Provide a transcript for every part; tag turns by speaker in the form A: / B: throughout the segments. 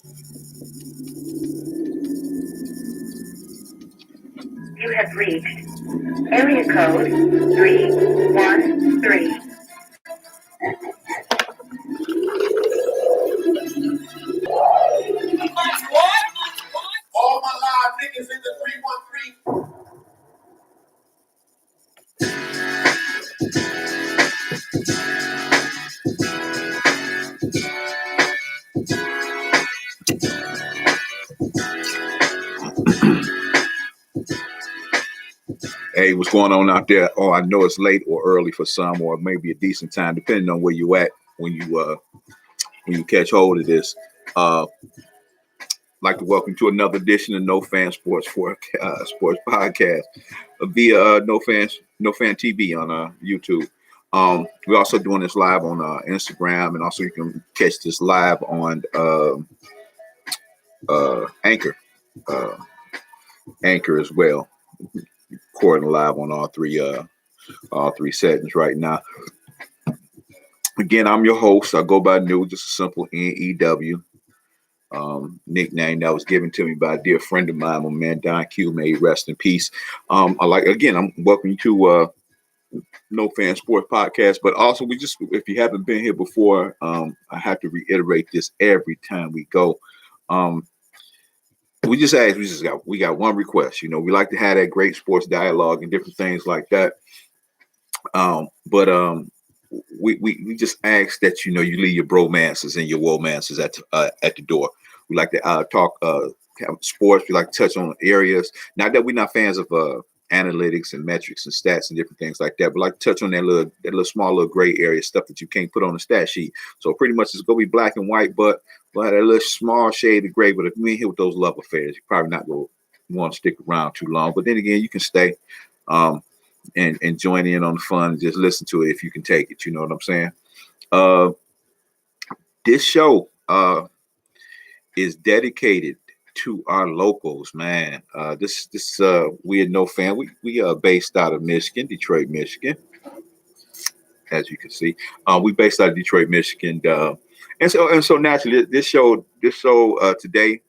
A: You have reached area code 313.
B: All my live niggas in the 313. Hey, what's going on out there? Oh, I know it's late or early for some, or maybe a decent time, depending on where you at when you catch hold of this. Like to welcome to another edition of No Fan Sports Sports Podcast via No Fan TV on YouTube. We're also doing this live on Instagram, and also you can catch this live on Anchor as well. Recording live on all three settings right now. Again, I'm your host. I go by New, just a simple NEW nickname that was given to me by a dear friend of mine, my man Don Q. May he rest in peace. I'm welcome you to No Fan Sports Podcast. But also, if you haven't been here before, I have to reiterate this every time we go. We got one request. You know, we like to have that great sports dialogue and different things like that. We just ask that you leave your bromances and your womances at the door. We like to talk sports. We like to touch on areas. Not that we're not fans of analytics and metrics and stats and different things like that. We like to touch on that little small little gray area stuff that you can't put on the stat sheet. So pretty much it's gonna be black and white, but we'll have that little small shade of gray. But if you ain't here with those love affairs, you're probably not gonna want to stick around too long. But then again, you can stay. And join in on the fun and just listen to it if you can take it. You know what I'm saying? This show is dedicated to our locals, man. We are No Fan. We are based out of Michigan, Detroit, Michigan. As you can see, we based out of Detroit, Michigan, and so naturally, this show today,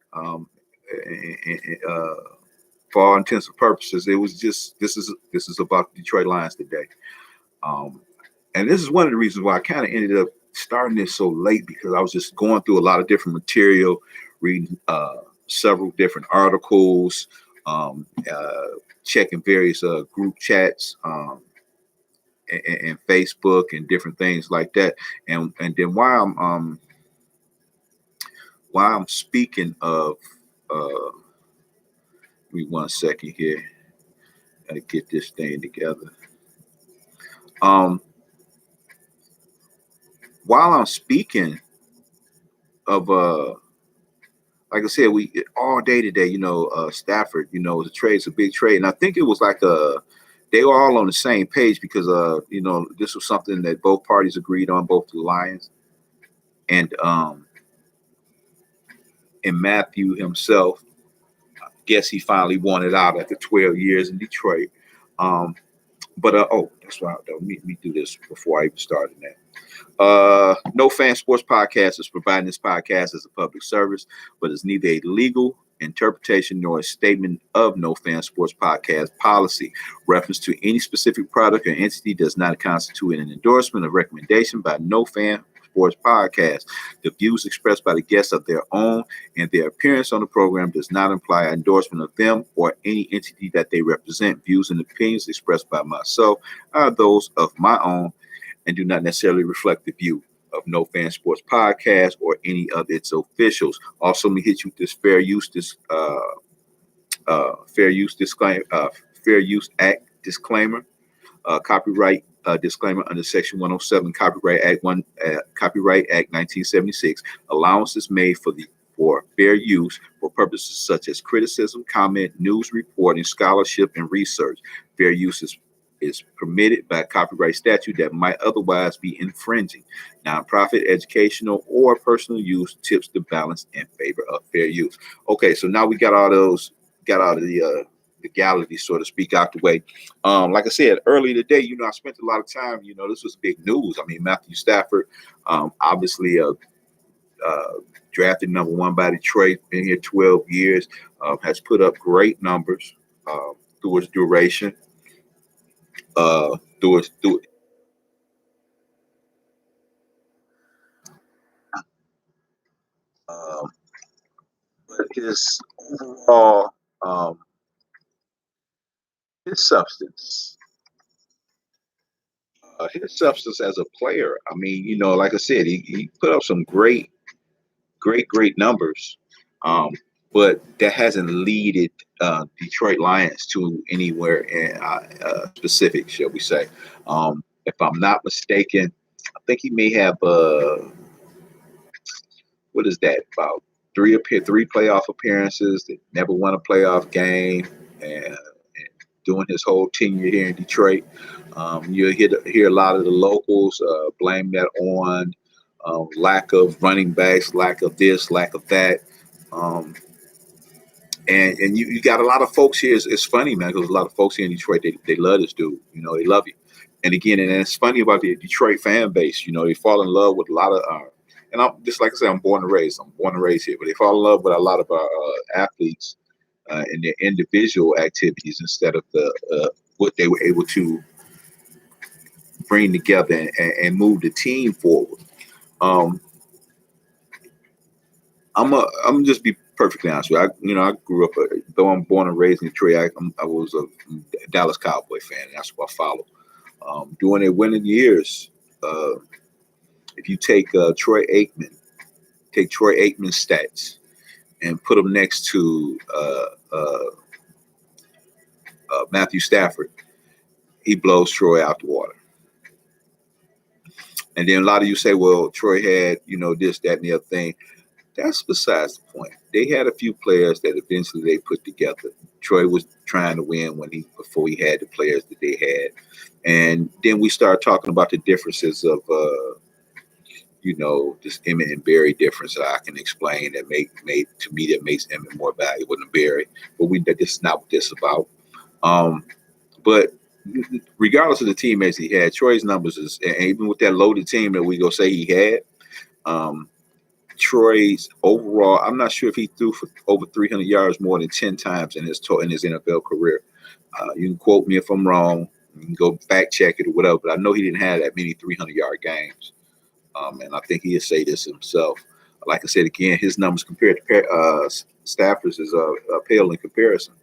B: for all intents and purposes, it was just this is about the Detroit Lions today, and this is one of the reasons why I kind of ended up starting this so late, because I was just going through a lot of different material, reading several different articles, checking various group chats, and Facebook and different things like that, and then while I'm speaking of. Give me 1 second here. Gotta get this thing together. While I'm speaking of like I said, we all day today, Stafford, the trade's a big trade. And I think it was like they were all on the same page because this was something that both parties agreed on, both the Lions and Matthew himself. Guess he finally wanted out after 12 years in Detroit. That's why let me do this before I even started that. No Fan Sports Podcast is providing this podcast as a public service, but it's neither a legal interpretation nor a statement of No Fan Sports Podcast policy. Reference to any specific product or entity does not constitute an endorsement or recommendation by No Fan Sports Podcast. The views expressed by the guests are their own, and their appearance on the program does not imply endorsement of them or any entity that they represent. Views and opinions expressed by myself are those of my own and do not necessarily reflect the view of No Fan Sports Podcast or any of its officials. Also, let me hit you with this Fair Use Act disclaimer. Copyright disclaimer under Section 107 Copyright Act 1976. Allowance is made for fair use for purposes such as criticism, comment, news reporting, scholarship, and research. Fair use is permitted by copyright statute that might otherwise be infringing. Nonprofit, educational, or personal use tips the balance in favor of fair use. Okay, so now we got all of the legality, so to speak, out the way. Like I said earlier today, I spent a lot of time, this was big news. I mean, Matthew Stafford, obviously drafted number 1 by Detroit, been here 12 years, has put up great numbers through its duration. Through its, um, but his overall, his substance, his substance as a player. I mean, like I said, he put up some great numbers, but that hasn't leaded Detroit Lions to anywhere in specific, shall we say. If I'm not mistaken, I think he may have what is that, about three playoff appearances, that never won a playoff game, and doing his whole tenure here in Detroit. You hear a lot of the locals blame that on lack of running backs, lack of this, lack of that. Um, and you got a lot of folks here. It's funny, man, because a lot of folks here in Detroit, they love this dude. They love you. And again, and it's funny about the Detroit fan base. They fall in love with a lot of, and I'm just like I said, I'm born and raised here, but they fall in love with a lot of our athletes in their individual activities instead of the what they were able to bring together and move the team forward. I'm just be perfectly honest with you. I grew up, though I'm born and raised in Detroit. I was a Dallas Cowboy fan, and that's what I followed. During their winning years, if you take Troy Aikman's stats and put them next to Matthew Stafford, he blows Troy out the water. And then a lot of you say, well, Troy had, this, that, and the other thing. That's besides the point. They had a few players that eventually they put together. Troy was trying to win before he had the players that they had. And then we start talking about the differences of, this Emmett and Barry difference that I can explain that that makes Emmett more valuable than Barry. But this is not what this is about. But regardless of the teammates he had, Troy's numbers is, and even with that loaded team that we go say he had, Troy's overall, I'm not sure if he threw for over 300 yards more than 10 times in his NFL career. You can quote me if I'm wrong. You can go fact check it or whatever, but I know he didn't have that many 300-yard games. And I think he'll say this himself. Like I said, again, his numbers compared to Stafford's is pale in comparison.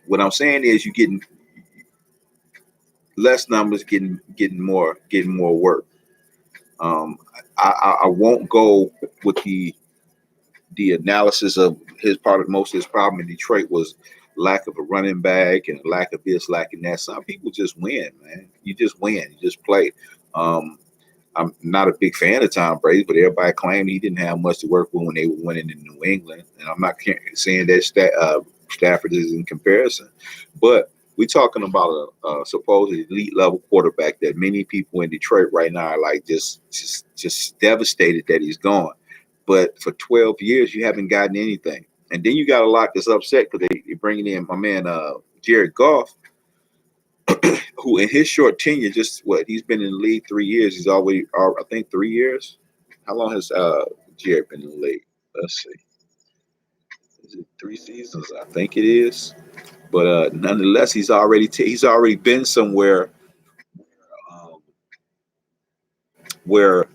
B: What I'm saying is you're getting less numbers, getting more work. I won't go with the analysis of most of his problem in Detroit was lack of a running back and lack of this, lack of that. Some people just win, man. You just win. You just play. I'm not a big fan of Tom Brady, but everybody claimed he didn't have much to work with when they were winning in New England. And I'm not saying that Stafford is in comparison, but we're talking about a supposed elite level quarterback that many people in Detroit right now are like just devastated that he's gone. But for 12 years, you haven't gotten anything. And then you got a lot that's upset because they're bringing in my man Jared Goff, who in his short tenure, he's been in the league 3 years. He's always, I think, 3 years. How long has Jared been in the league? Let's see. Is it 3 seasons? I think it is. But nonetheless, he's already been somewhere where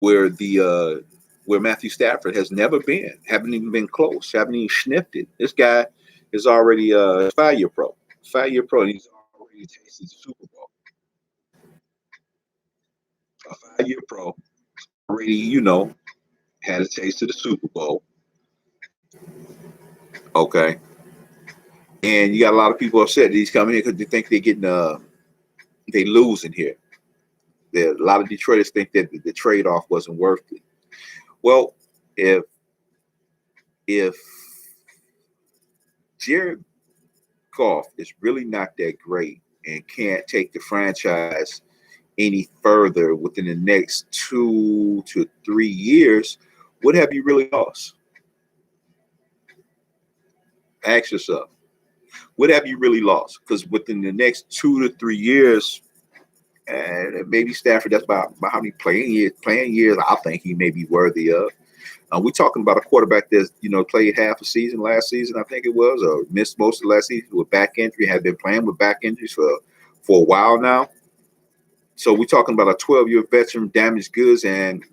B: Matthew Stafford has never been, haven't even been close, haven't even sniffed it. This guy is already a 5-year pro, and he's already tasted the Super Bowl. A 5-year pro, already, had a taste of the Super Bowl. Okay. And you got a lot of people upset that he's coming here because they think they losing here. A lot of Detroiters think that the trade-off wasn't worth it. Well, if Jared Goff is really not that great and can't take the franchise any further within the next 2 to 3 years, what have you really lost? Ask yourself, what have you really lost? Because within the next 2 to 3 years, And maybe Stafford, that's about how many playing years I think he may be worthy of. We're talking about a quarterback that's, played half a season last season, I think it was, or missed most of last season with back injury, had been playing with back injuries for a while now. So we're talking about a 12-year veteran, damaged goods, and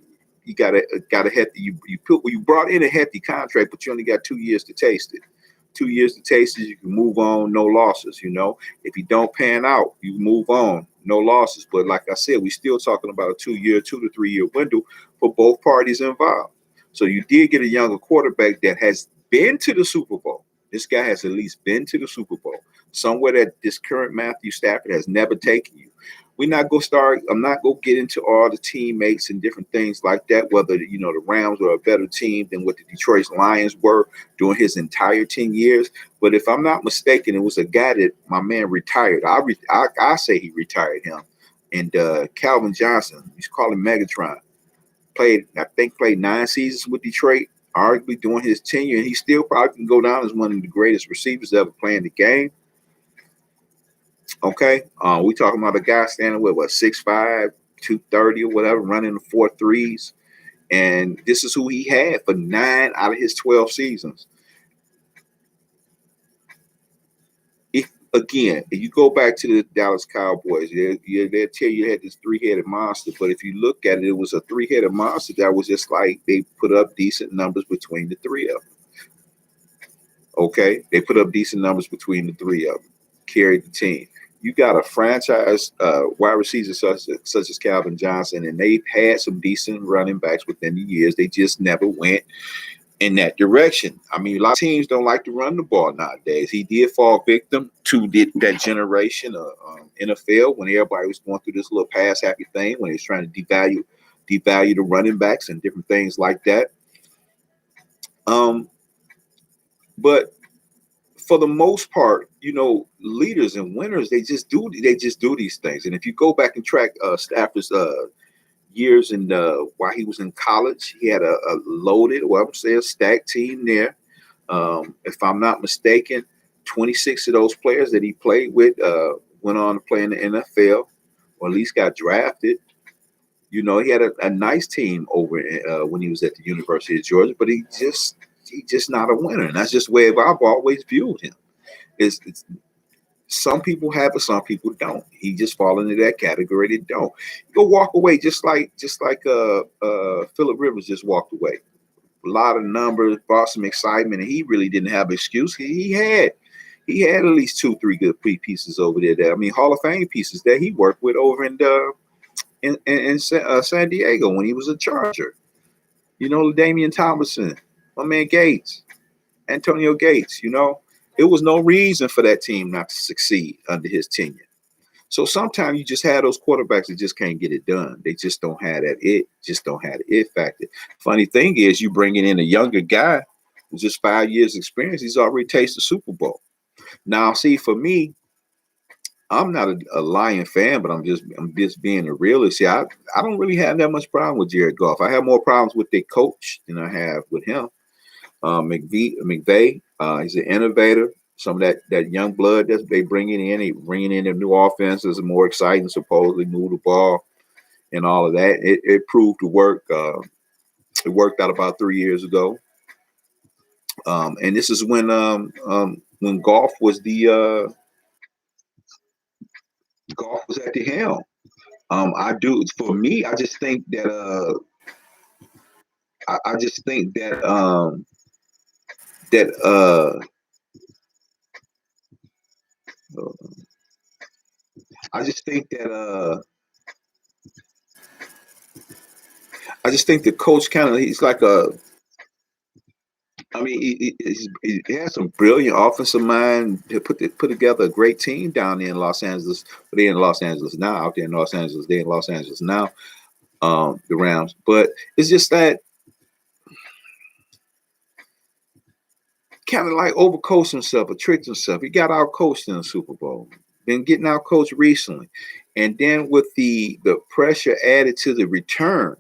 B: you got a hefty, you brought in a hefty contract, but you only got 2 years to taste it. 2 years to taste it, you can move on, no losses. If you don't pan out, you move on, no losses. But like I said, we're still talking about a 2 to 3 year window for both parties involved. So you did get a younger quarterback that has been to the Super Bowl. This guy has at least been to the Super Bowl, somewhere that this current Matthew Stafford has never taken you. I'm not going to get into all the teammates and different things like that, whether, the Rams were a better team than what the Detroit Lions were during his entire 10 years. But if I'm not mistaken, it was a guy that my man retired. I say he retired him. And Calvin Johnson, he's called him Megatron, played 9 seasons with Detroit, arguably during his tenure, and he still probably can go down as one of the greatest receivers ever playing the game. Okay, we talking about a guy standing with 6'5", 230 or whatever, running the 4.3s, and this is who he had for 9 out of his 12 seasons. If you go back to the Dallas Cowboys, they'll tell you had this 3-headed monster, but if you look at it, it was a 3-headed monster that was just like they put up decent numbers between the 3 of them. Okay, they put up decent numbers between the 3 of them, carried the team. You got a franchise wide receiver such as Calvin Johnson, and they've had some decent running backs within the years. They just never went in that direction. I mean, a lot of teams don't like to run the ball nowadays. He did fall victim to that generation of NFL when everybody was going through this little pass happy thing, when he was trying to devalue the running backs and different things like that. But for the most part, leaders and winners, they just do these things. And if you go back and track Stafford's years and while he was in college, he had a loaded, well, I would say a stacked team there. If I'm not mistaken, 26 of those players that he played with went on to play in the NFL, or at least got drafted. He had a nice team over when he was at the University of Georgia, but he's just not a winner. And that's just the way I've always viewed him. It's some people have it, some people don't. He just fall into that category that don't. He'll walk away just like Phillip Rivers just walked away. A lot of numbers, brought some excitement, and he really didn't have an excuse. He had at least 2-3 good pieces over there. I mean, Hall of Fame pieces that he worked with over in San Diego when he was a Charger. Damian Thomason, my man Gates, Antonio Gates. It was no reason for that team not to succeed under his tenure. So sometimes you just have those quarterbacks that just can't get it done. They just don't have the it factor. Funny thing is, you bringing in a younger guy with just 5 years experience, he's already tasted the Super Bowl. Now, see, for me, I'm not a Lion fan, but I'm just being a realist. See, I don't really have that much problem with Jared Goff. I have more problems with their coach than I have with him. McVay, he's an innovator. Some of that young blood that they bringing in a new offenses, more exciting, supposedly move the ball and all of that. It proved to work. It worked out about 3 years ago. And this is when Goff was at the helm. I just think that I just think that the coach he's like he has some brilliant offensive mind to put together a great team down there in Los Angeles. They're in Los Angeles now, out there in Los Angeles. They're in Los Angeles now, the Rams. But it's just that kind of like overcoached himself or tricked himself. He got out-coached in the Super Bowl. Been getting out-coached recently. And then with the pressure added to the return,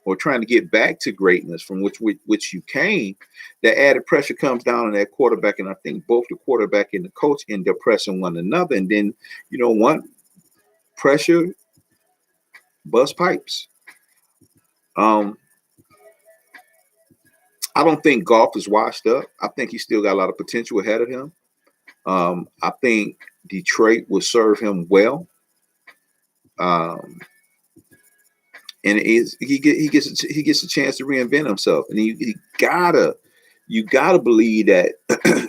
B: or trying to get back to greatness from which you came, that added pressure comes down on that quarterback. And I think both the quarterback and the coach end up pressing one another. And then, one pressure bust pipes. I don't think Goff is washed up. I think he's still got a lot of potential ahead of him. I think Detroit will serve him well. And he gets a chance to reinvent himself, and you gotta believe that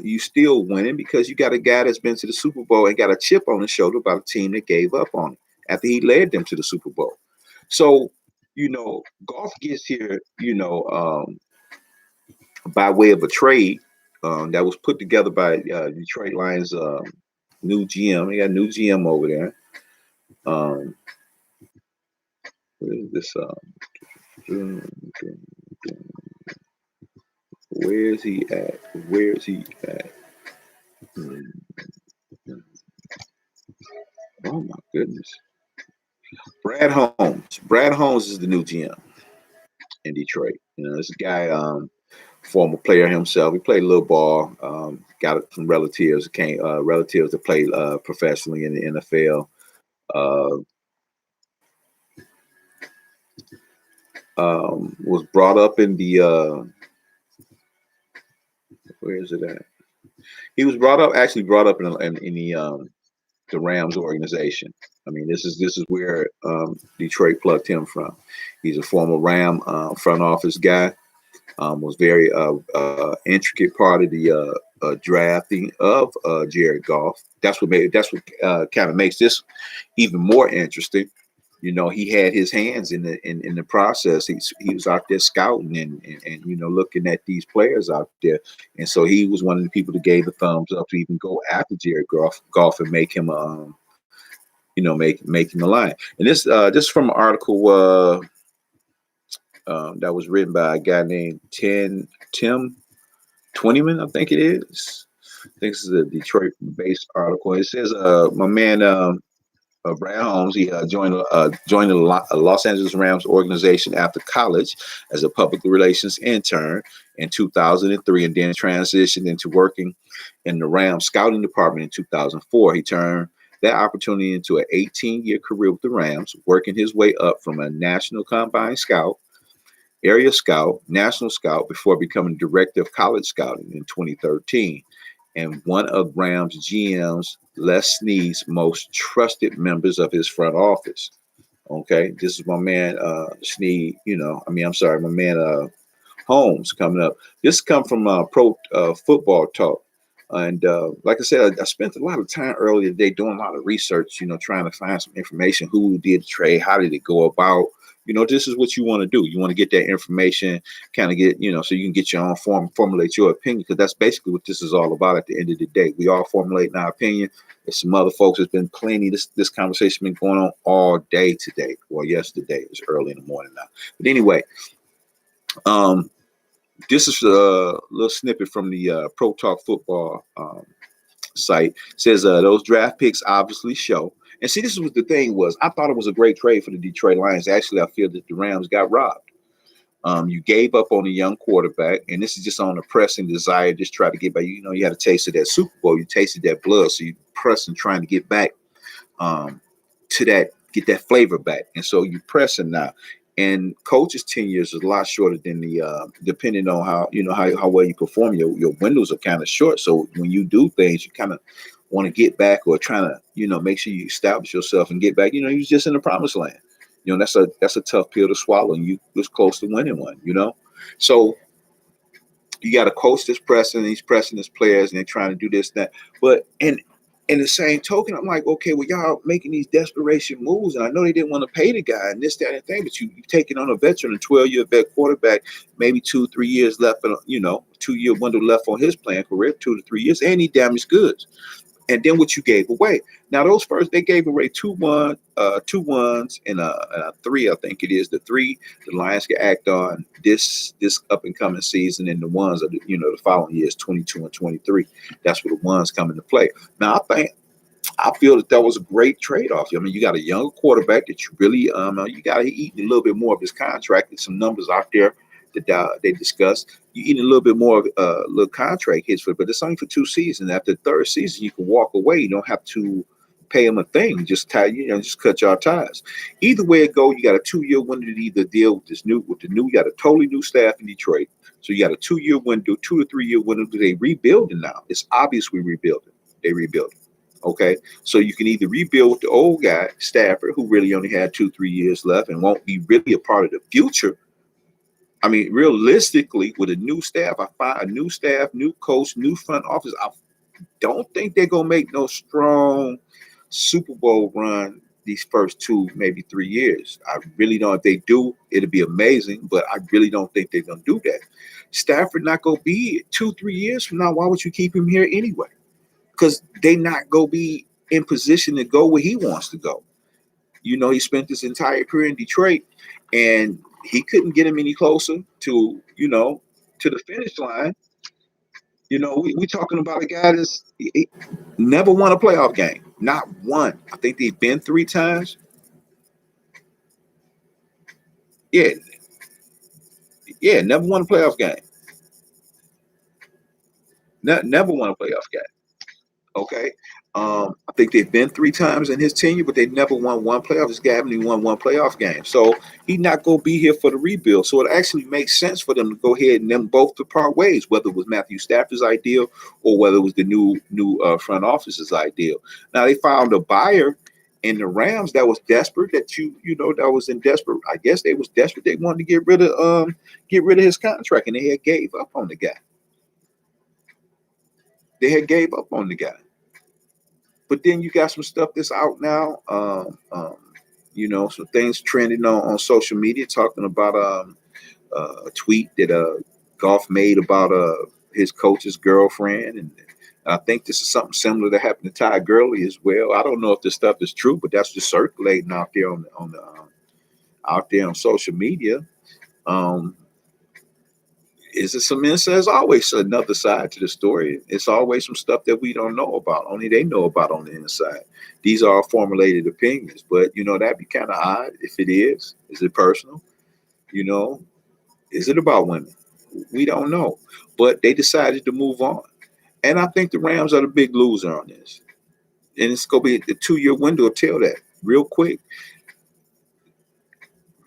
B: you still winning because you got a guy that's been to the Super Bowl and got a chip on his shoulder by a team that gave up on him after he led them to the Super Bowl. So Goff gets here, by way of a trade that was put together by Detroit Lions new GM. They got a new GM over there. What is this? Where is he at? Where is he at? Oh my goodness. Brad Holmes. Brad Holmes is the new GM in Detroit. This guy, former player himself. He played a little ball. Got it from relatives. Relatives that played professionally in the NFL. Was brought up in the where is it at? He was brought up in the Rams organization. I mean, this is where Detroit plucked him from. He's a former Ram front office guy. Was very intricate part of the drafting of Jared Goff. That's what kind of makes this even more interesting. He had his hands in the process. He was out there scouting and looking at these players out there, and so he was one of the people that gave the thumbs up to even go after Jared Goff and make him make him a line. And this is from an article that was written by a guy named Tim Twentyman, I think it is. I think this is a Detroit-based article. It says my man. Brad Holmes, he joined the Los Angeles Rams organization after college as a public relations intern in 2003, and then transitioned into working in the Rams scouting department in 2004. He turned that opportunity into an 18-year career with the Rams, working his way up from a national combine scout, area scout, national scout, before becoming director of college scouting in 2013. And one of Rams GM's Les Snead's most trusted members of his front office. Okay, this is my man Snead. My man Holmes coming up. This come from Pro Football Talk, and like I said, I spent a lot of time earlier today doing a lot of research. Trying to find some information. Who did the trade? How did it go about? This is what you want to do. You want to get that information, kind of get, so you can get your own formulate your opinion, because that's basically what this is all about at the end of the day. We all formulate our opinion. There's some other folks, there's been plenty, this conversation been going on all day today, or yesterday. It was early in the morning now. But anyway, this is a little snippet from the Pro Talk Football site. It says those draft picks obviously show. And see, this is what the thing was. I thought it was a great trade for the Detroit Lions. Actually, I feel that the Rams got robbed. You gave up on a young quarterback, and this is just on a pressing desire, just try to get back. You had a taste of that Super Bowl. You tasted that blood, so you pressing, trying to get back to that, get that flavor back. And so you pressing now. And coach's tenure is a lot shorter than the depending on how how well you perform. Your windows are kind of short. So when you do things, you kind of want to get back, or trying to make sure you establish yourself and get back. You're just in the promised land. That's a tough pill to swallow, and you was close to winning one. So you got a coach that's pressing, he's pressing his players, and they're trying to do this, that. But in the same token, I'm like, okay, well, y'all making these desperation moves, and I know they didn't want to pay the guy and this, that, and thing, but you taking on a veteran, a 12-year vet quarterback, maybe 2-3 years left, 2-year window left on his playing career, 2 to 3 years, and he damaged goods. And then what you gave away. Now those first, they gave away 2 ones and a 3, I think it is. The 3 the Lions can act on this up and coming season, and the ones of the following years, 22 and 23. That's where the ones come into play. Now I feel that was a great trade-off. I mean, you got a younger quarterback that you really you got to eat a little bit more of his contract. There's some numbers out there that they discussed. You eat a little bit more of little contract hits for it, but it's only for 2 seasons. After the 3rd season, you can walk away. You don't have to pay him a thing, just just cut your ties. Either way it go, you got a 2-year window to either deal with you got a totally new staff in Detroit. So you got a 2-year window, 2 to 3 year window. They rebuilding now. It's obvious we rebuilding. They rebuilding. Okay. So you can either rebuild with the old guy, Stafford, who really only had 2-3 years left and won't be really a part of the future. I mean, realistically, with a new staff, I find a new staff, new coach, new front office. I don't think they're gonna make no strong Super Bowl run these first 2, maybe 3 years. I really don't. If they do, it'll be amazing, but I really don't think they're gonna do that. Stafford not gonna be 2-3 years from now. Why would you keep him here anyway? Because they not gonna be in position to go where he wants to go. He spent his entire career in Detroit, and he couldn't get him any closer to the finish line. We talking about a guy that's he never won a playoff game. Not one. I think they've been 3 times. Yeah. Yeah, never won a playoff game. Never won a playoff game. Okay. I think they've been 3 times in his tenure, but they never won one playoff. This guy haven't even won one playoff game. So he's not going to be here for the rebuild. So it actually makes sense for them to go ahead and them both to part ways, whether it was Matthew Stafford's ideal or whether it was the new front office's ideal. Now they found a buyer in the Rams that was desperate, that that was in desperate. I guess they was desperate. They wanted to get rid of his contract, and they had gave up on the guy. But then you got some stuff that's out now. Some things trending on social media talking about a tweet that Goff made about his coach's girlfriend, and I think this is something similar that happened to Ty Gurley as well. I don't know if this stuff is true, but that's just circulating out there on social media. Is it some insight? There's always another side to the story. It's always some stuff that we don't know about. Only they know about on the inside. These are formulated opinions, but that'd be kind of odd if it is. Is it personal? Is it about women? We don't know. But they decided to move on. And I think the Rams are the big loser on this. And it's going to be the 2-year window to tell that real quick.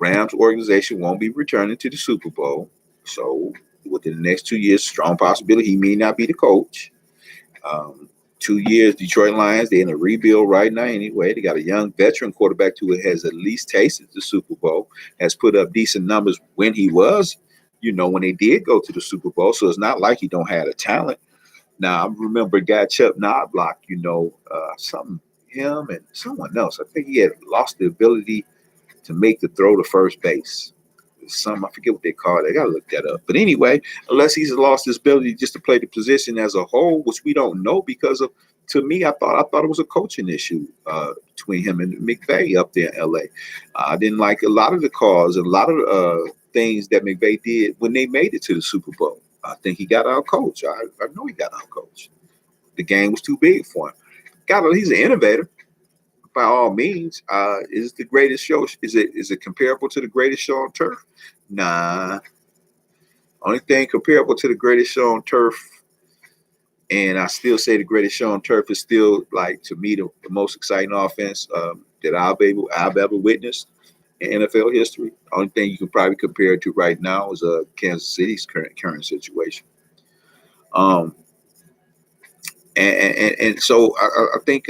B: Rams organization won't be returning to the Super Bowl. So within the next 2 years, strong possibility he may not be the coach. 2 years, Detroit Lions, they're in a rebuild right now anyway. They got a young veteran quarterback who has at least tasted the Super Bowl, has put up decent numbers when he was, when they did go to the Super Bowl. So it's not like he don't have the talent. Now, I remember a guy, Chuck Knobloch, him and someone else. I think he had lost the ability to make the throw to first base. I forget what they call it. I gotta look that up. But anyway, unless he's lost his ability just to play the position as a whole, which we don't know because of. To me, I thought it was a coaching issue between him and McVay up there in LA. I didn't like a lot of the calls and a lot of things that McVay did when they made it to the Super Bowl. I think he got out coached. I know he got out coached. The game was too big for him. He's an innovator. By all means, is it the greatest show? Is it comparable to the greatest show on turf? Nah. Only thing comparable to the greatest show on turf, and I still say the greatest show on turf is still, like, to me, the most exciting offense that I've ever witnessed in NFL history. Only thing you can probably compare it to right now is Kansas City's current situation. And so I think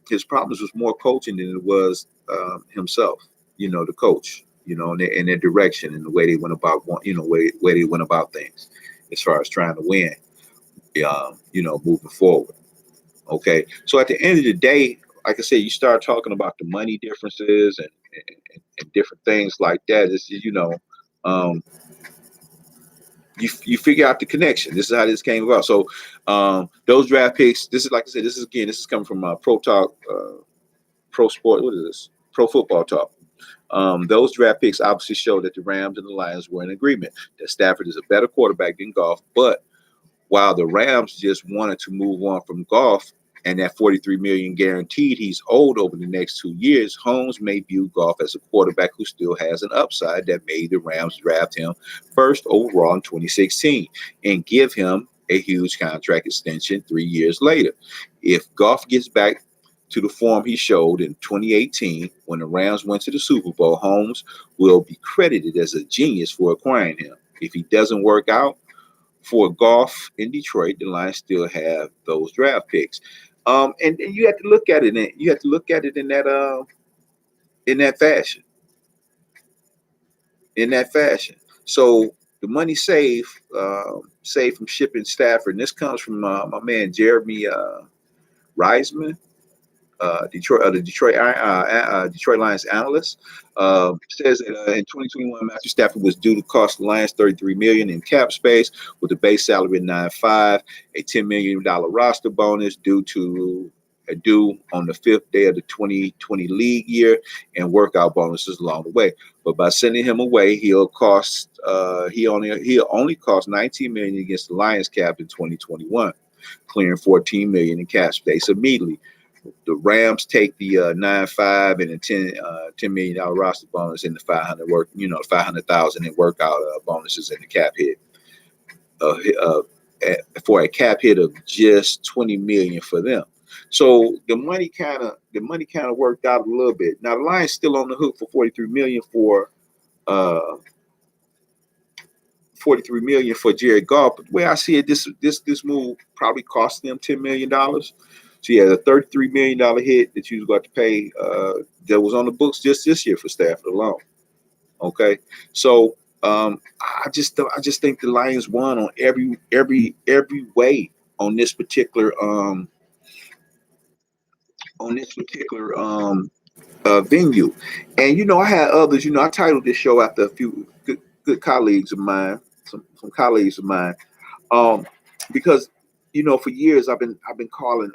B: his problems was more coaching than it was himself, the coach, and their direction and the way they went about, way they went about things as far as trying to win, moving forward. Okay. So at the end of the day, like I said, you start talking about the money differences and different things like that. It's, you figure out the connection. This is how this came about. So those draft picks, this is, like I said, this is coming from Pro Talk, Pro Sport. What is this? Pro Football Talk. Those draft picks obviously show that the Rams and the Lions were in agreement that Stafford is a better quarterback than Goff. But while the Rams just wanted to move on from Goff and that $43 million guaranteed he's owed over the next 2 years, Holmes may view Goff as a quarterback who still has an upside that made the Rams draft him first overall in 2016 and give him a huge contract extension 3 years later. If Goff gets back to the form he showed in 2018 when the Rams went to the Super Bowl, Holmes will be credited as a genius for acquiring him. If he doesn't work out for golf in Detroit, the Lions still have those draft picks. And you have to look at it. You have to look at it in that fashion. In that fashion. So the money saved from shipping Stafford, and this comes from my man Jeremy Reisman, the Detroit Lions analyst, says that in 2021, Matthew Stafford was due to cost the Lions $33 million in cap space, with a base salary at 9.5, a $10 million roster bonus due on the fifth day of the 2020 league year, and workout bonuses along the way. But by sending him away, he'll only cost $19 million against the Lions cap in 2021, clearing $14 million in cap space immediately. The Rams take the 9.5 and the $10 million roster bonus and the $500,000 in workout bonuses and the cap hit. For a cap hit of just $20 million for them. So the money kind of worked out a little bit. Now the Lions still on the hook for $43 million for Jared Goff. But the way I see it, this move probably cost them $10 million. So yeah, the $33 million hit that you got to pay that was on the books just this year for Stafford alone. Okay, so I just think the Lions won on every way on this particular venue. And I had others. I titled this show after a few good colleagues of mine, some colleagues of mine, because for years I've been calling.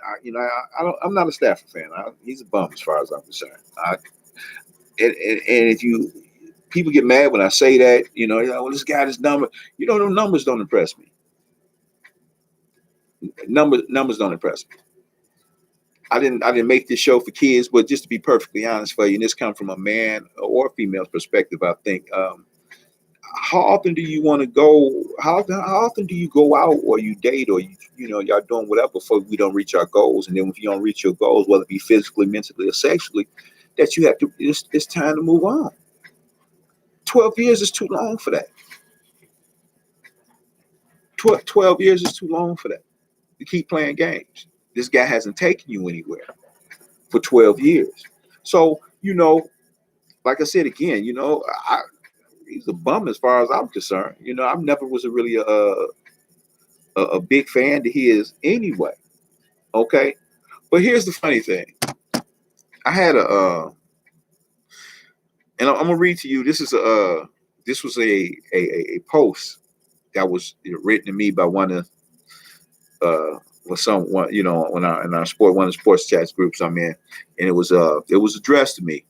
B: I'm not a Stafford fan. He's a bum as far as I'm concerned. And if people get mad when I say that, well, this guy, this number, the numbers don't impress me. Numbers don't impress me. I didn't make this show for kids, but just to be perfectly honest for you, and this comes from a man or a female's perspective, I think. How often do you want to go? How often do you go out, or you date, or y'all doing whatever before we don't reach our goals? And then if you don't reach your goals, whether it be physically, mentally, or sexually, that you have to. It's time to move on. 12 years is too long for that. 12 years is too long for that. To keep playing games. This guy hasn't taken you anywhere for 12 years. So, like I said again, he's a bum as far as I'm concerned. I never was really a big fan to his anyway. Okay. But here's the funny thing. I had and I'm gonna read to you. This was a post that was written to me by one of someone, in our sport, one of the sports chats groups I'm in, and it was addressed to me.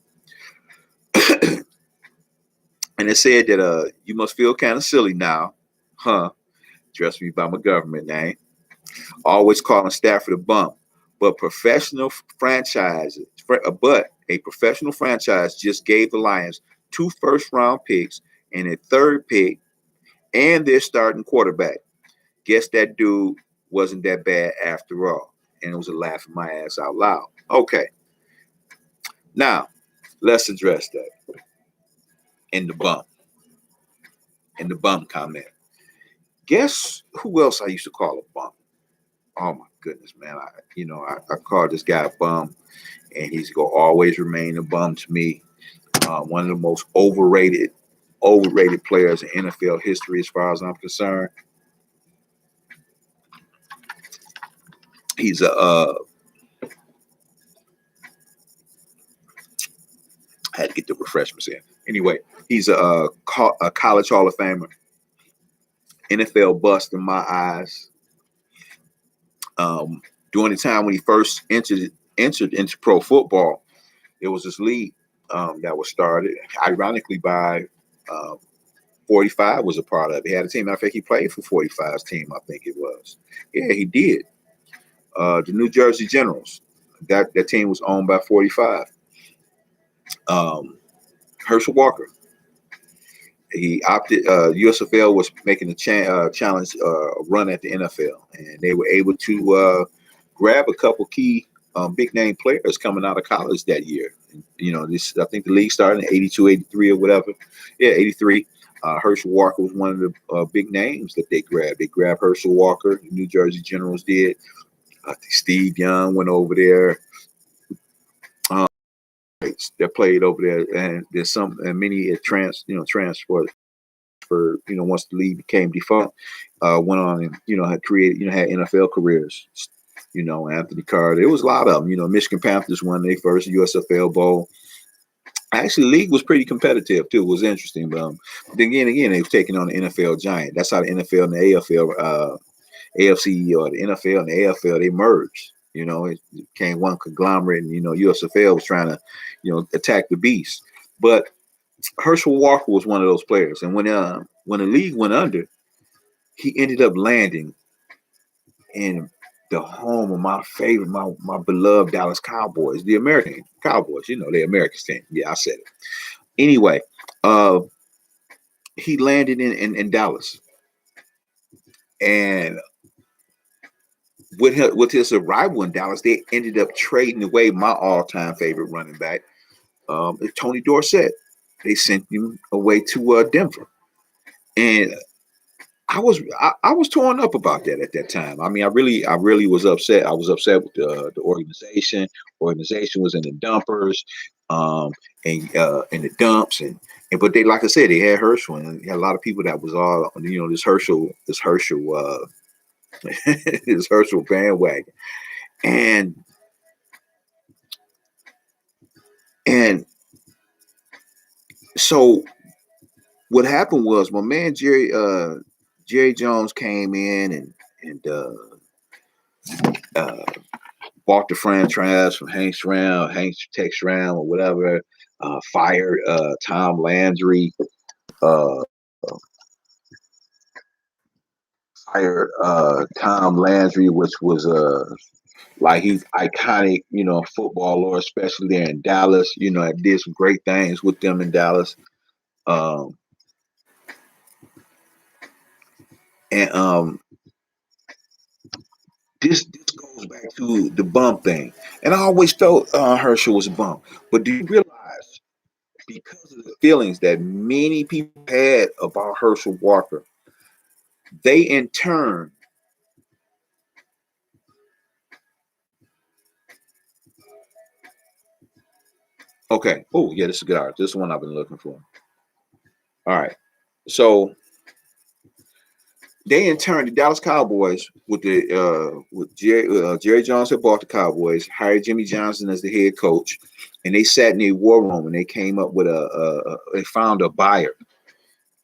B: And it said that you must feel kind of silly now, huh? Addressed me by my government name. Always calling Stafford a bum. But a professional franchise just gave the Lions 2 first-round picks and a 3rd pick and their starting quarterback. Guess that dude wasn't that bad after all. And it was a laughing my ass out loud. Okay. Now, let's address that. In the bum comment. Guess who else I used to call a bum? Oh my goodness, man. I called this guy a bum, and he's going to always remain a bum to me. One of the most overrated players in NFL history as far as I'm concerned. He's I had to get the refreshments in. Anyway, he's a college Hall of Famer. NFL bust in my eyes. During the time when he first entered into pro football, there was this league that was started, ironically, by 45 was a part of it. He had a team. I think he played for 45's team, I think it was. Yeah, he did. The New Jersey Generals. That team was owned by 45. Herschel Walker. He opted. USFL was making a challenge run at the NFL, and they were able to grab a couple key big name players coming out of college that year. You know, this I think the league started in 82, 83 or whatever. Yeah, 83. Herschel Walker was one of the big names that they grabbed. They grabbed Herschel Walker. The New Jersey Generals did. I think Steve Young went over there. That played over there, and there's some and many transferred. For once the league became defunct, went on and had created had NFL careers. Anthony Carter. There was a lot of them. Michigan Panthers won their first USFL Bowl. Actually, the league was pretty competitive too. It was interesting, but then again, they was taking on the NFL giant. That's how the NFL and the AFL, AFC or the NFL and the AFL they merged. It became one conglomerate, and USFL was trying to, attack the beast. But Herschel Walker was one of those players, and when the league went under, he ended up landing in the home of my favorite, my beloved Dallas Cowboys, the American Cowboys. The American team. Yeah, I said it. Anyway, he landed in Dallas, and with his arrival in Dallas, they ended up trading away my all-time favorite running back, Tony Dorsett. They sent him away to Denver, and I was torn up about that at that time. I mean, I really was upset. I was upset with the organization. Organization was in the dumpers, and in the dumps, and but they, like I said, they had Herschel, and they had a lot of people that was all this Herschel this Herschel bandwagon, and so what happened was my man Jerry Jones came in and bought the franchise from Hank Tech Schramm or whatever, fired Tom Landry, which was like he's iconic, football lore, especially there in Dallas. I did some great things with them in Dallas. And this goes back to the bum thing. And I always felt Herschel was a bum. But do you realize, because of the feelings that many people had about Herschel Walker, they in turn okay. Oh, yeah, this is good art. This is one I've been looking for. All right. So they in turn, the Dallas Cowboys, with Jerry Jones had bought the Cowboys, hired Jimmy Johnson as the head coach, and they sat in a war room and they came up with they found a buyer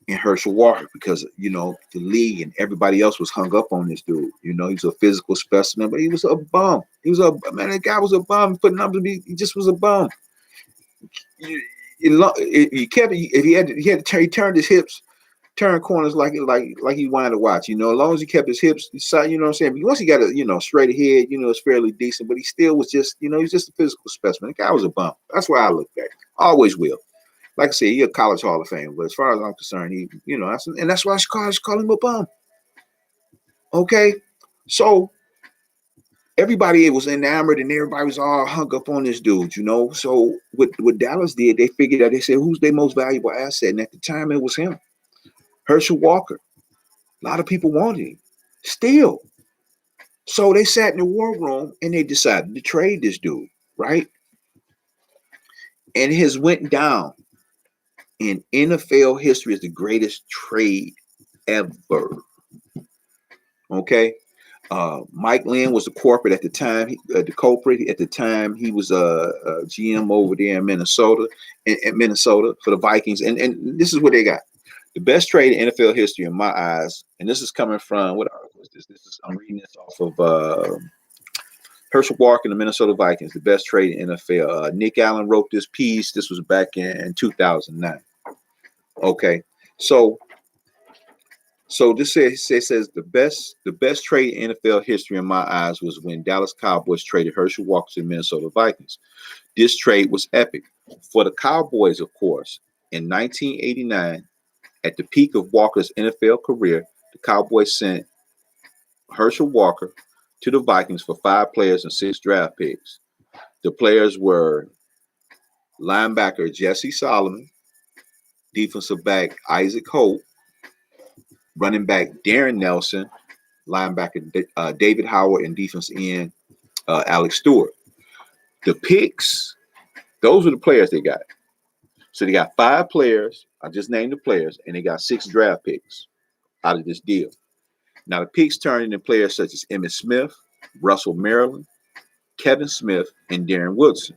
B: in Herschel Walker, because the league and everybody else was hung up on this dude. He was a physical specimen, but he was a bum. That guy was a bum. Put numbers, he just was a bum. He turned his hips, turned corners like he wanted to watch. As long as he kept his hips, what I'm saying. But once he got a straight ahead, it's fairly decent. But he still was just he was just a physical specimen. The guy was a bum. That's why I look back. Always will. Like I said, he's a college Hall of Fame. But as far as I'm concerned, that's why I call him a bum. Okay, so everybody was enamored and everybody was all hung up on this dude, So what Dallas did, they figured out, they said, who's their most valuable asset? And at the time, it was him, Herschel Walker. A lot of people wanted him still. So they sat in the war room and they decided to trade this dude, right? And his went down in NFL history as the greatest trade ever. Okay. Mike Lynn was the corporate at the time, the culprit at the time. He was a GM over there in Minnesota, for the Vikings. And this is what they got. The best trade in NFL history in my eyes, and this is coming from, what article is this? I'm reading this off of Herschel Walker and the Minnesota Vikings, the best trade in NFL. Nick Allen wrote this piece. This was back in 2009. Okay, so this says the best trade in NFL history in my eyes was when Dallas Cowboys traded Herschel Walker to the Minnesota Vikings. This trade was epic for the Cowboys, of course. In 1989, at the peak of Walker's NFL career, the Cowboys sent Herschel Walker to the Vikings for 5 players and 6 draft picks. The players were linebacker Jesse Solomon, defensive back Isaac Holt, running back Darren Nelson, linebacker David Howard, and defense end Alex Stewart. The picks, those were the players they got. So they got 5 players. I just named the players, and they got 6 draft picks out of this deal. Now the picks turned into players such as Emmitt Smith, Russell Maryland, Kevin Smith, and Darren Woodson.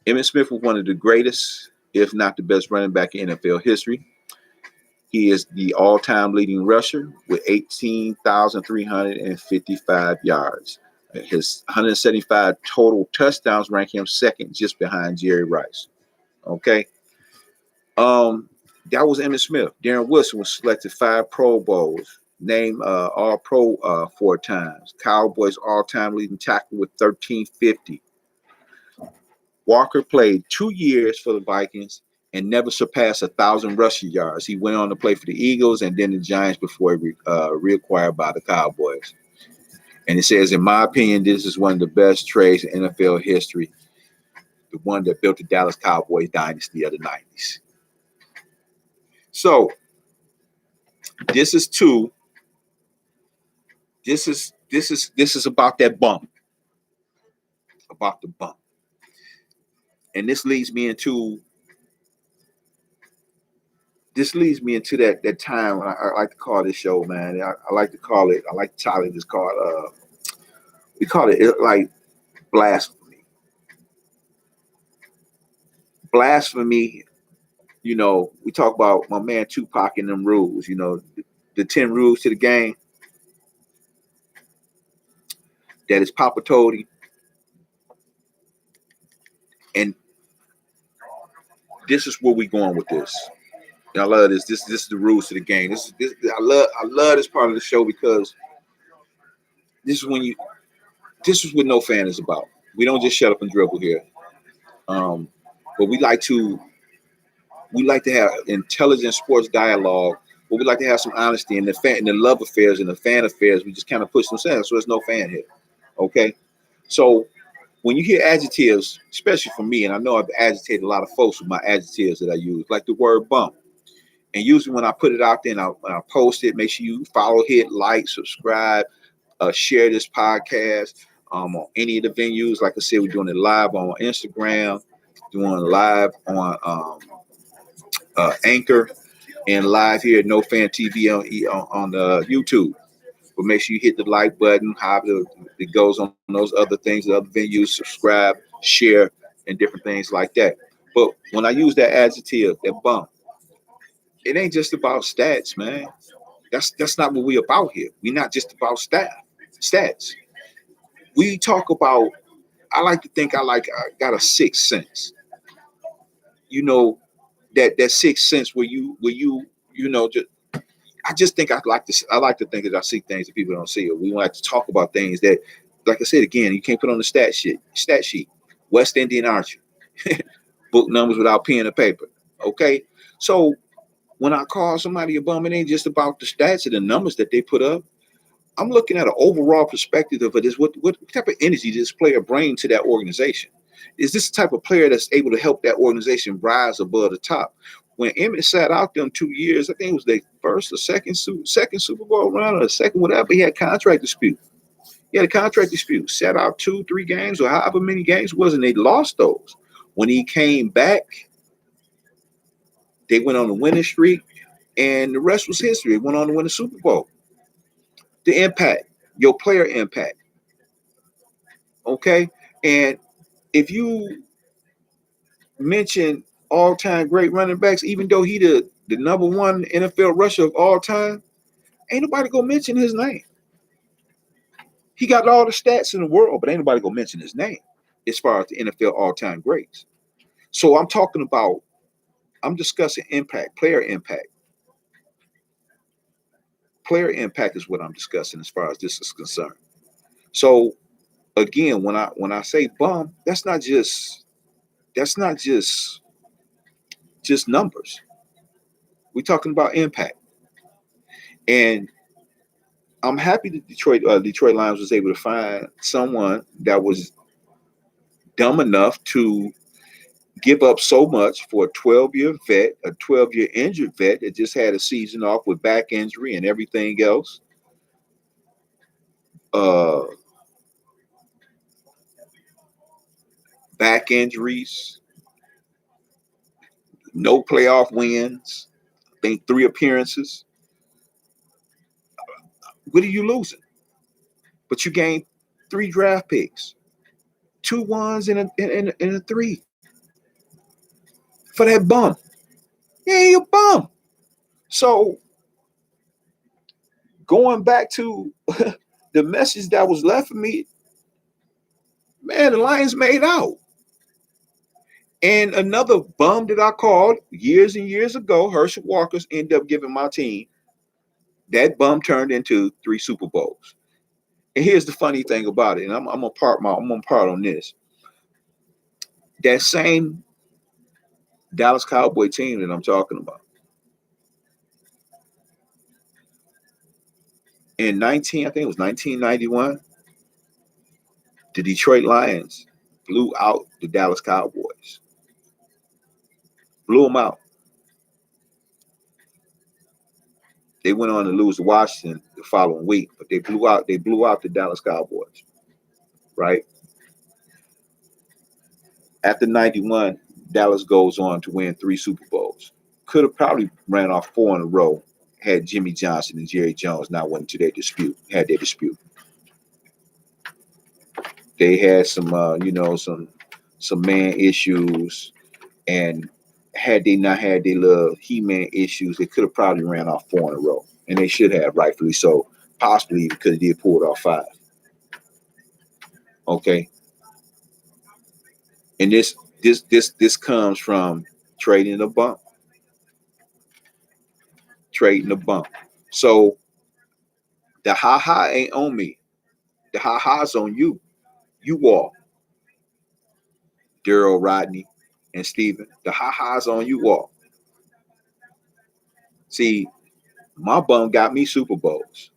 B: Emmitt Smith was one of the greatest, if not the best running back in NFL history. He is the all-time leading rusher with 18,355 yards. His 175 total touchdowns rank him second, just behind Jerry Rice. Okay. That was Emmitt Smith. Darren Woodson was selected 5 Pro Bowls, named All-Pro 4 times. Cowboys all-time leading tackle with 1,350. Walker played 2 years for the Vikings and never surpassed 1,000 rushing yards. He went on to play for the Eagles and then the Giants before he reacquired by the Cowboys. And it says, in my opinion, this is one of the best trades in NFL history, the one that built the Dallas Cowboys dynasty of the 90s. So this is about that bump, about the bump. And this leads me into that time I like to call this show, man. I like to call it, I like to title this called we call it like blasphemy. Blasphemy, you know, we talk about my man Tupac and them rules, you know, the 10 rules to the game that his Papa told him. And this is where we going with this. And I love this. This is the rules to the game. I love this part of the show because this is what No Fan is about. We don't just shut up and dribble here. But we like to have intelligent sports dialogue, but we like to have some honesty in the love affairs and the fan affairs. We just kind of push them aside, so there's no fan here. Okay? So when you hear adjectives, especially for me, and I know I've agitated a lot of folks with my adjectives that I use, like the word bump. And usually when I put it out there and I post it, make sure you follow, hit like, subscribe, share this podcast on any of the venues. Like I said, we're doing it live on Instagram, doing it live on Anchor, and live here at No Fan TV on YouTube. But make sure you hit the like button, however it goes on those other things, the other venues, subscribe, share, and different things like that. But when I use that adjective, that bump, it ain't just about stats, man. That's not what we about here. We're not just about stats. We talk about, I like to think I got a sixth sense. You know, that sixth sense where you know, I just think I like to think that I see things that people don't see, or we like to talk about things that, like I said again, you can't put on the stat sheet. West Indian Archer, book numbers without pen or paper. Okay, so when I call somebody a bum, it ain't just about the stats and the numbers that they put up. I'm looking at an overall perspective of this. What type of energy does this player bring to that organization? Is this the type of player that's able to help that organization rise above the top? When Emmitt sat out them 2 years, I think it was their first or second Super Bowl run, or the second whatever, he had a contract dispute. Sat out 2-3 games or however many games it was, and they lost those. When he came back, they went on a winning streak, and the rest was history. They went on to win the Super Bowl. The impact, your player impact. Okay? And if you mention all-time great running backs, even though he the number 1 NFL rusher of all time, ain't nobody gonna mention his name. He got all the stats in the world, but ain't nobody gonna mention his name as far as the NFL all-time greats. So I'm discussing impact, player impact. Player impact is what I'm discussing as far as this is concerned. So again, when I say bum, that's not just numbers. We're talking about impact. And I'm happy that Detroit Lions was able to find someone that was dumb enough to give up so much for a 12-year vet, a 12-year injured vet that just had a season off with back injury and everything else. Back injuries, no playoff wins, I think 3 appearances. What are you losing? But you gained 3 draft picks, 2 1s and a 3 for that bum. Yeah, you a bum. So going back to the message that was left for me, man, the Lions made out. And another bum that I called years and years ago, Herschel Walker's, ended up giving my team. That bum turned into 3 Super Bowls. And here's the funny thing about it, and I'm gonna part on this. That same Dallas Cowboy team that I'm talking about. In I think it was 1991, the Detroit Lions blew out the Dallas Cowboys. Blew them out. They went on to lose to Washington the following week, but they blew out the Dallas Cowboys. Right? After 91, Dallas goes on to win 3 Super Bowls. Could have probably ran off 4 in a row had Jimmy Johnson and Jerry Jones not went into their dispute. They had some man issues, and had they not had their little He-Man issues, they could have probably ran off 4 in a row, and they should have, rightfully so. Possibly even could have did pull it off 5. Okay, and this comes from trading a bump. So the ha ain't on me. The ha-ha's on you. You all, Darryl, Rodney, and Steven. The ha-ha's on you all. See, my bum got me Super Bowls.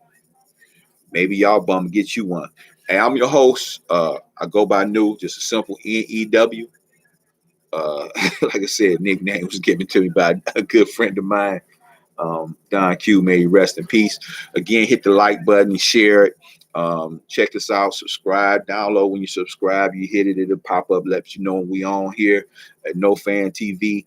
B: Maybe y'all bum get you one. Hey, I'm your host. I go by New, just a simple N-E-W. Like I said, nickname was given to me by a good friend of mine, Don Q. May he rest in peace. Again, hit the like button, share it. Check us out, subscribe, download. When you subscribe, you hit it, it'll pop up, lets you know when we on here at No Fan TV.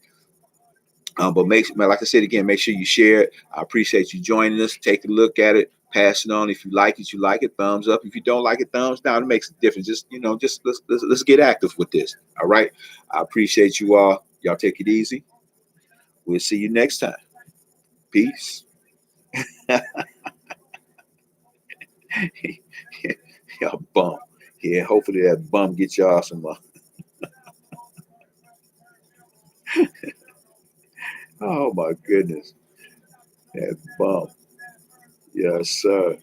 B: But like I said again, make sure you share it. I appreciate you joining us. Take a look at it, pass it on. If you like it, thumbs up. If you don't like it, thumbs down. It makes a difference. Just let's get active with this. All right. I appreciate you all. Y'all take it easy. We'll see you next time. Peace. Y'all bum. Yeah, hopefully that bum gets y'all some. Oh my goodness, that bum. Yes, sir.